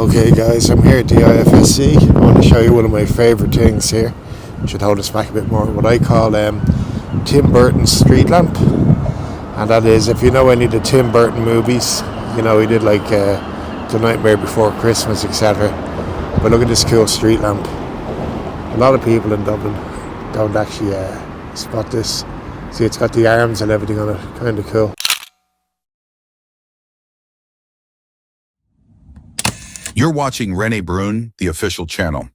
Okay guys, I'm here at the IFSC. I want to show you one of my favourite things here. Should hold this back a bit more. What I call Tim Burton's street lamp. And that is, if you know any of the Tim Burton movies, you know he did like The Nightmare Before Christmas, etc. But look at this cool street lamp. A lot of people in Dublin don't actually spot this. See, it's got the arms and everything on it, kind of cool. You're watching Rene Brun, the official channel.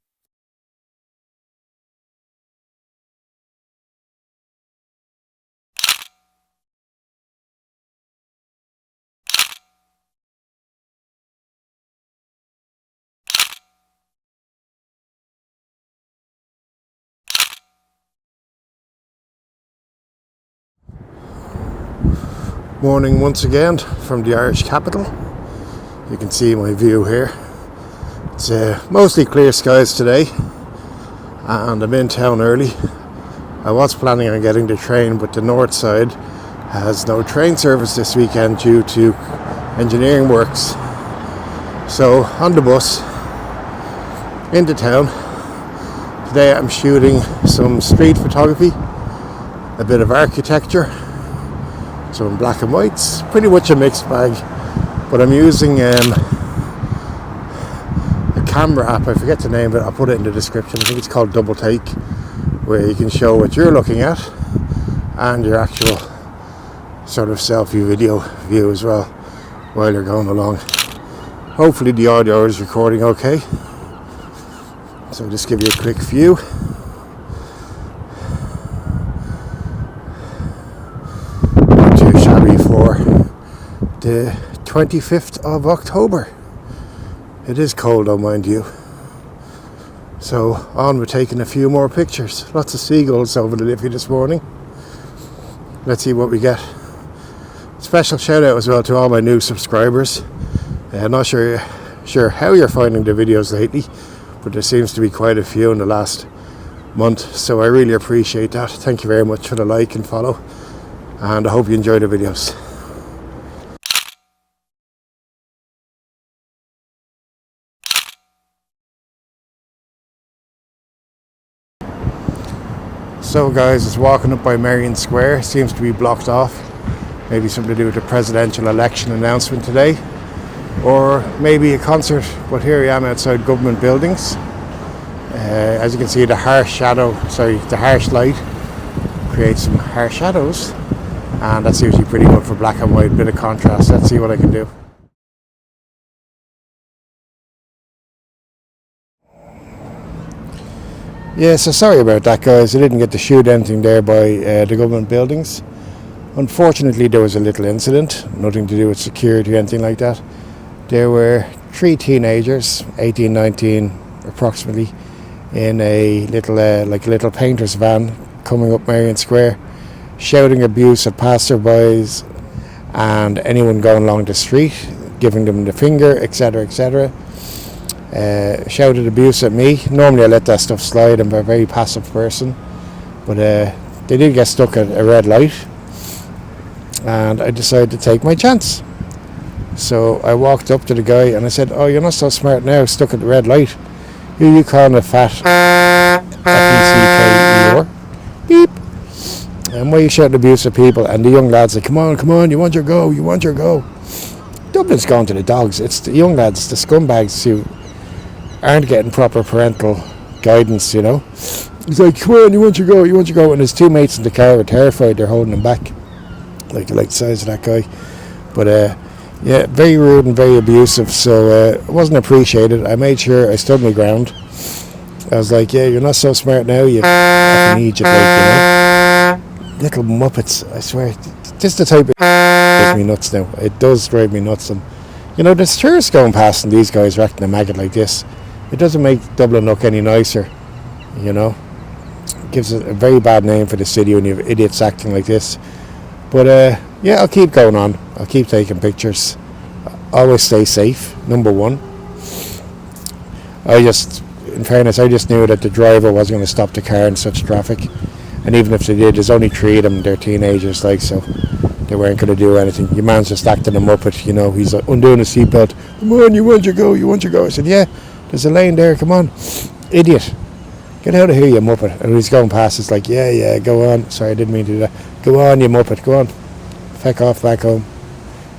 Morning once again from the Irish capital. You can see my view here. It's mostly clear skies today, and I'm in town early. I was planning on getting the train, but the north side has no train service this weekend due to engineering works. So on the bus into town. Today I'm shooting some street photography, a bit of architecture, some black and whites, pretty much a mixed bag. But I'm using a camera app, I forget the name, but I'll put it in the description. I think it's called Double Take, where you can show what you're looking at and your actual sort of selfie video view as well while you're going along. Hopefully the audio is recording okay. So I'll just give you a quick view. Not too shabby for the 25th of October. It is cold though, mind you. So on with taking a few more pictures. Lots of seagulls over the Liffey this morning. Let's see what we get. Special shout out as well to all my new subscribers. I'm not sure how you're finding the videos lately, but there seems to be quite a few in the last month, so I really appreciate that. Thank you very much for the like and follow, and I hope you enjoy the videos. So guys, it's walking up by Merrion Square. Seems to be blocked off. Maybe something to do with the presidential election announcement today, or maybe a concert. But here I am outside government buildings. As you can see, the harsh light creates some harsh shadows, and that's usually pretty good for black and white, bit of contrast. Let's see what I can do. Yeah, so sorry about that guys, I didn't get to shoot anything there by the government buildings. Unfortunately there was a little incident, nothing to do with security or anything like that. There were 3 teenagers, 18, 19 approximately, in a little painter's van coming up Merrion Square, shouting abuse at passerbys and anyone going along the street, giving them the finger, etc, etc. Shouted abuse at me. Normally I let that stuff slide, I'm a very passive person, but they did get stuck at a red light and I decided to take my chance. So I walked up to the guy and I said, "Oh, you're not so smart now, stuck at the red light. Who you calling a fat F-E-C-K-E-R? Beep. And why are you shouting abuse at people?" And the young lads like, come on, you want your go. Dublin's gone to the dogs. It's the young lads, the scumbags who aren't getting proper parental guidance, you know. He's like, "Come on, you want your go. And his 2 mates in the car are terrified, they're holding him back. Like the size of that guy. But yeah, very rude and very abusive, so it wasn't appreciated. I made sure I stood my ground. I was like, "Yeah, you're not so smart now, you fucking idiot, like, you know." Little Muppets, I swear. This is the type of drives me nuts now. It does drive me nuts. And you know, there's tourists going past and these guys are acting a maggot like this. It doesn't make Dublin look any nicer, you know. It gives it a very bad name for the city when you have idiots acting like this. But yeah, I'll keep going on. I'll keep taking pictures. Always stay safe, number one. In fairness, I just knew that the driver wasn't going to stop the car in such traffic. And even if they did, there's only 3 of them, they're teenagers, like, so They weren't going to do anything. Your man's just acting a muppet, you know. He's undoing his seatbelt. Come on, you want your go, you want your go. I said, yeah, there's a lane there, come on. Idiot. Get out of here, you muppet. And he's going past, it's like, yeah, go on. Sorry, I didn't mean to do that. Go on, you muppet, go on. Feck off back home.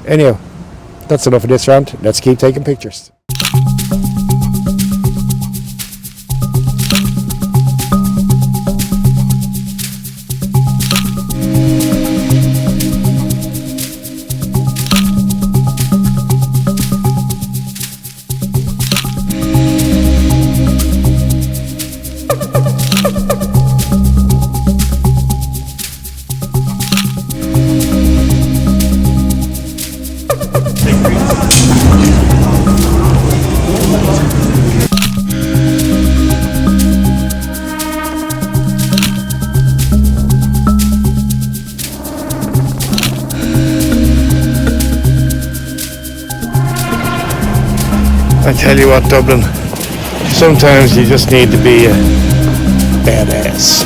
Anyhow, that's enough of this rant. Let's keep taking pictures. I tell you what, Dublin, sometimes you just need to be a badass.